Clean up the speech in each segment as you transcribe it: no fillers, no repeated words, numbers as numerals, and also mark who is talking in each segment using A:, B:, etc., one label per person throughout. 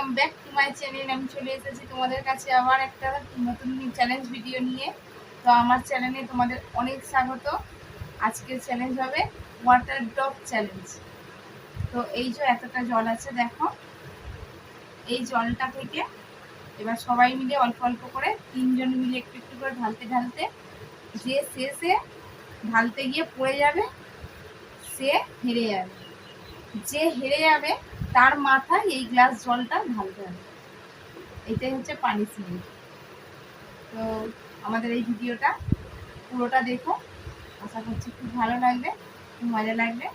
A: Welcome back to my channel. আমি চলে এসেছি তোমাদের কাছে আবার একটা নতুন চ্যালেঞ্জ ভিডিও নিয়ে। তো আমার চ্যানেলে তোমাদের অনেক স্বাগত। আজকের চ্যালেঞ্জ হবে ওয়াটার ড্রপ চ্যালেঞ্জ। তো এই যে এতটা জল আছে দেখো, এই জলটা থেকে এবার সবাই মিলে অল্প অল্প করে 3 জন মিলে একটু একটু করে ঢালতে ঢালতে যে শেষে ঢালতে গিয়ে পড়ে যাবে সে হেরে যাবে। যে হেরে যাবে তার মাথায় এই গ্লাস জলটা ঢালতে হবে। এটাই হচ্ছে পানিশমেন্ট। তো আমাদের এই ভিডিওটা পুরোটা দেখো, আশা করছি খুব ভালো লাগবে, খুব মজা লাগবে।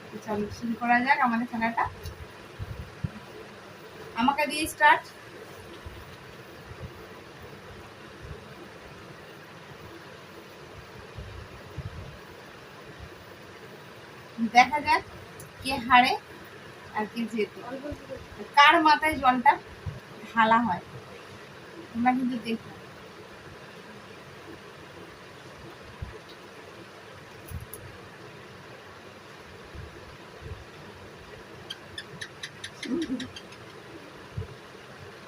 A: তো চলো শুরু করা যাক আমাদের খেলাটা। আমাকে দিয়ে স্টার্ট। দেখা যাক কে হারে আর কে জেতে, কার মাথায় জলটা ঢালা হয় তোমরা কিন্তু দেখো।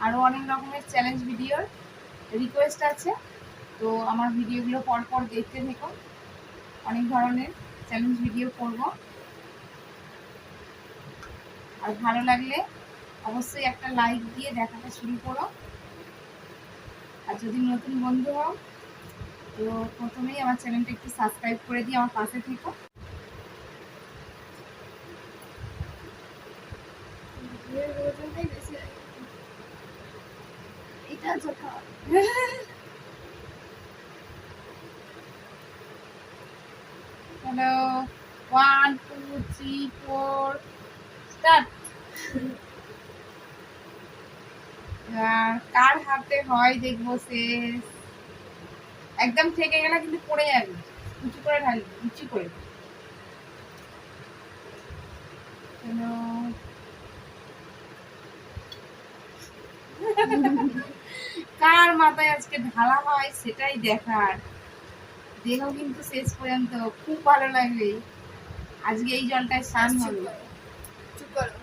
A: আরো অনেক রকমের চ্যালেঞ্জ ভিডিওর রিকোয়েস্ট আছে, তো আমার ভিডিওগুলো পরপর দেখতে থেকো। অনেক ধরনের চ্যালেঞ্জ ভিডিও করব, আর ভালো লাগলে অবশ্যই একটা লাইক দিয়ে দেখাটা শুরু করো। আর যদি নতুন বন্ধু হও তো প্রথমেই আমার চ্যানেলটা একটু সাবস্ক্রাইব করে দিয়ে আমার পাশে থেকো। Hello, 1 2 3 4 start. কার হাতে হয় দেখবো শেষ। একদম থেকে গেলে কিন্তু পড়ে যাবে, উঁচু করে ঢালবে, উঁচু করে। হ্যালো, কার মাথায় আজকে ঢালা হয় সেটাই দেখার। দেখো কিন্তু শেষ পর্যন্ত, খুব ভালো লাগবে। আজকে এই জলটায় স্নান হবে।
B: চুপ করো।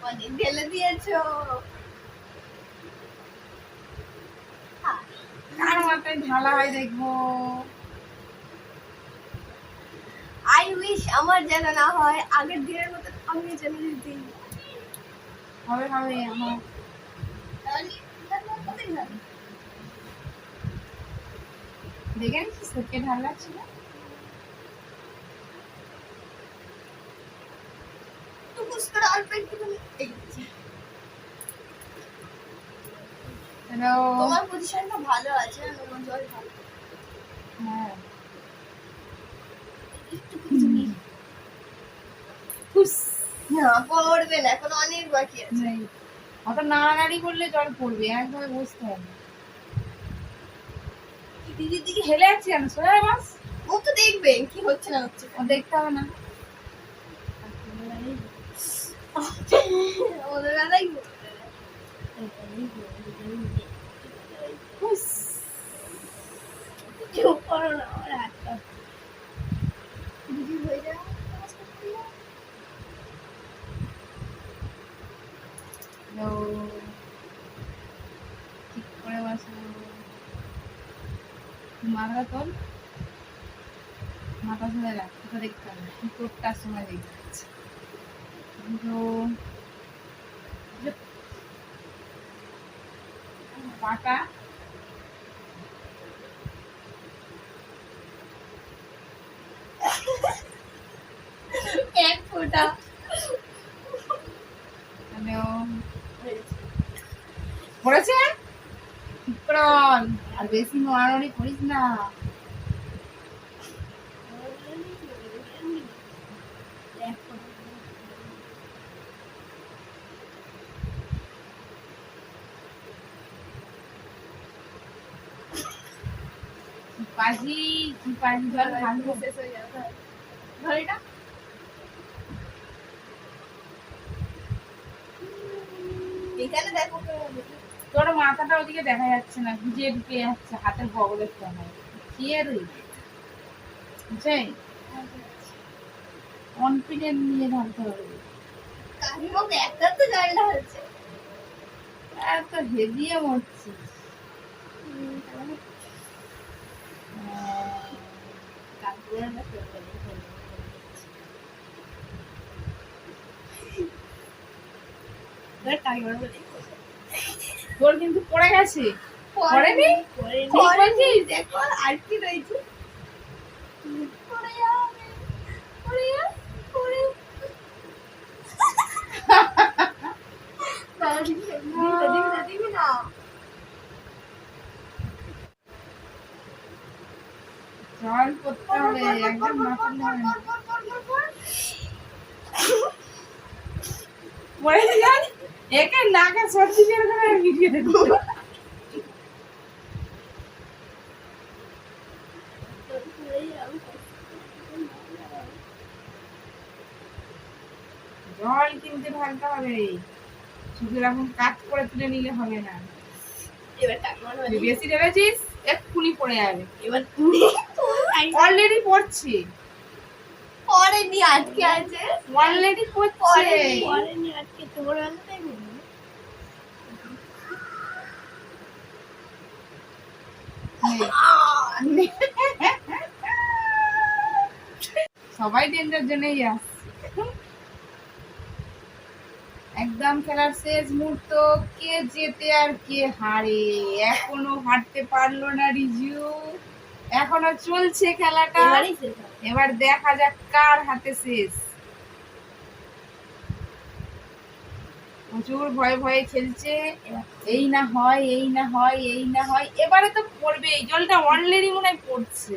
B: অনেক ঢেলে দিয়েছো।
A: কার মাথায় ঢালা হয় দেখবো।
B: আই উইশ আমার যেন না হয়, আগের দিনের মতো আমি যেন দিতে
A: হবে হবে আমার। দেখে নিচ্ছিস তো কে ঢালা ছিল। হ্যালো,
B: তোমার পজিশনটা ভালো আছে, আমার জল ভালো।
A: হ্যাঁ
B: একটু কিছু
A: খুশ।
B: না পড়বে না, এখন অনেক বাকি আছে।
A: নেই, অত নাড়ানাড়ি করলে জল পড়বে, একভাবে বসতে হবে।
B: দিদির দিকে
A: হেলে যাচ্ছে কেন, সোজা বাস।
B: ও তো দেখবে কি হচ্ছে না হচ্ছে।
A: ও দেখতে হবে না।
B: ওদের বেলায়
A: খুশ।
B: চুপ করো না, ওর হাতটা দিদি হয়ে যায়।
A: হ্যালো, ঠিক করে বসো। মাথা তোল, মাথা ধরে রাখ, কোথা দেখতে হবে, কি তোরটার সময় দেখতে পাচ্ছি। পাটা
B: এক ফোঁটা
A: পড়েছে, ঠিক করে বল। আর বেশি নড়ানড়ি করিস না। পাজি কি পাজি জল ঢালবো।
B: শেষ হয়ে যাবে। ধর এটা। এখানে দেখো
A: তোর মাথাটা ওদিকে দেখা যাচ্ছে না, গুজিয়ে ঢুকে যাচ্ছে হাতের বগলের তলায়। কি এর বুঝছে? কনফিডেন্ট নিয়ে ঢালতে হবে।
B: কাকিমা একটা তো জল ঢালছে।
A: এত হেভিয়ে মরছিস।
B: কাকিমার না করবে না। এবার কাকিমার বলে
A: তোর কিন্তু পড়ে গেছে। পড়েনি?
B: পড়েনি। দেখো আর কি রয়েছে। পড়ে যাবে। পড়ে যাবে। পড়ে। দাঁড়া দিবি না।
A: জল করতে হবে, একদম না করলে হবে না। পড়ে যান, একে নাকে সর্দি বের করে ভিডিও দেখো। জল কিন্তু ঢালতে হবে, শুধু এরকম কাজ করে তুলে নিলে হবে না।
B: এবার কাকিমার
A: তুই বেশি ঢেলেছিস, এক্ষুনি পড়ে যাবে।
B: এবার
A: অলরেডি পড়ছে,
B: পড়েনি, আটকে আছে।
A: অলরেডি পড়ছে।
B: পড়েনি, আটকে তোমার বেলাটাই বলবো।
A: সবাই ডেঞ্জার জন্যই আসছে। একদম খেলার শেষ মুহূর্ত, কে জেতে আর কে হারে এখনো হারতে পারলো না রিজু। এখনো চলছে খেলাটা,
B: এবারই শেষ হবে।
A: এবার দেখা যাক কার হাতে শেষ। প্রচুর ভয়ে ভয়ে খেলছে, এই না হয়, এই না হয়, এই না হয়। এবারে তো পড়বেই, জলটা অলরেডি মনে হয় পড়ছে।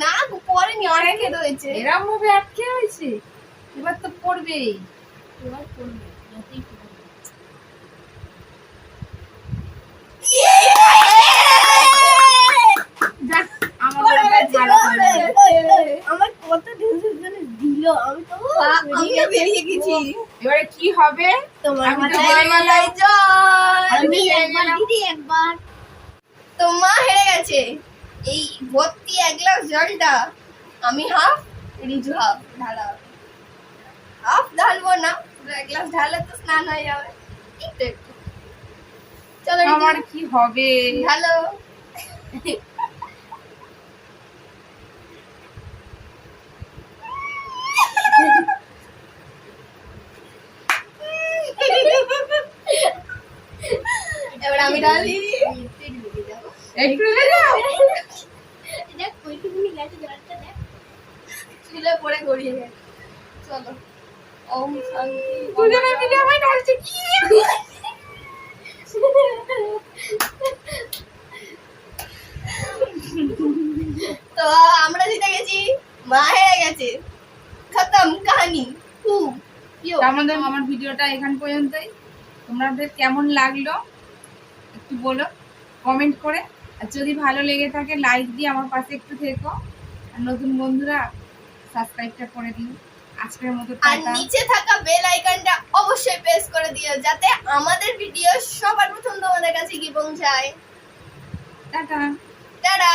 B: না গো, পড়েনি, অনেকে রয়েছে।
A: এরম ভাবে আটকে হয়েছে, এবার তো পড়বেই।
B: এবার পড়বে, যতই পড়বে।
A: যাক, আমার ভালো হলো।
B: আমার কত টেনশন দিল, আমি তো আমিও বেরিয়ে গেছি।
A: এবারে কি হবে?
B: তোমার
A: আমি তো
B: মাথায়
A: হেরে গেলাম।
B: মাথায় জল।
A: আমি হেরে
B: একবার
A: গেলাম।
B: দিদি একবার। তো মা হেরে গেছে। এই ভর্তি এক গ্লাস জলটা আমি হাফ, রিজু হাফ ঢালা। হাফ ঢালবো না, পুরো এক গ্লাস ঢালে তো স্নান হয়ে যাবে। একটু একটু। চলো রিজু,
A: আমার কি হবে?
B: ঢালো। এবার আমি ঢালি।
A: একটু ঢেলে দাও।
B: দেখ কইটুকুনি গেছে জলটা, দেখ চুলে পড়ে গড়িয়ে গেছে। চলো, ওম শান্তি।
A: দুজনে মিলে আমায় ঢালছে কি?
B: তো আমরা জিতে গেছি, মা হেরে গেছে। খতম কাহিনী।
A: আমাদের আমার ভিডিওটা এখান পর্যন্তই। তোমাদের কেমন লাগলো একটু বলো কমেন্ট করে। আর যদি ভালো লেগে থাকে লাইক দিয়ে আমার পাশে একটু থেকো। আর নতুন বন্ধুরা সাবস্ক্রাইবটা করে দিও। আজকের মতো
B: আর
A: টাটা।
B: নিচে থাকা বেল আইকনটা অবশ্যই প্রেস করে দিও, যাতে আমাদের ভিডিও সবার প্রথম তোমাদের কাছে গিয়ে পৌঁছায়।
A: টাটা।
B: টাটা।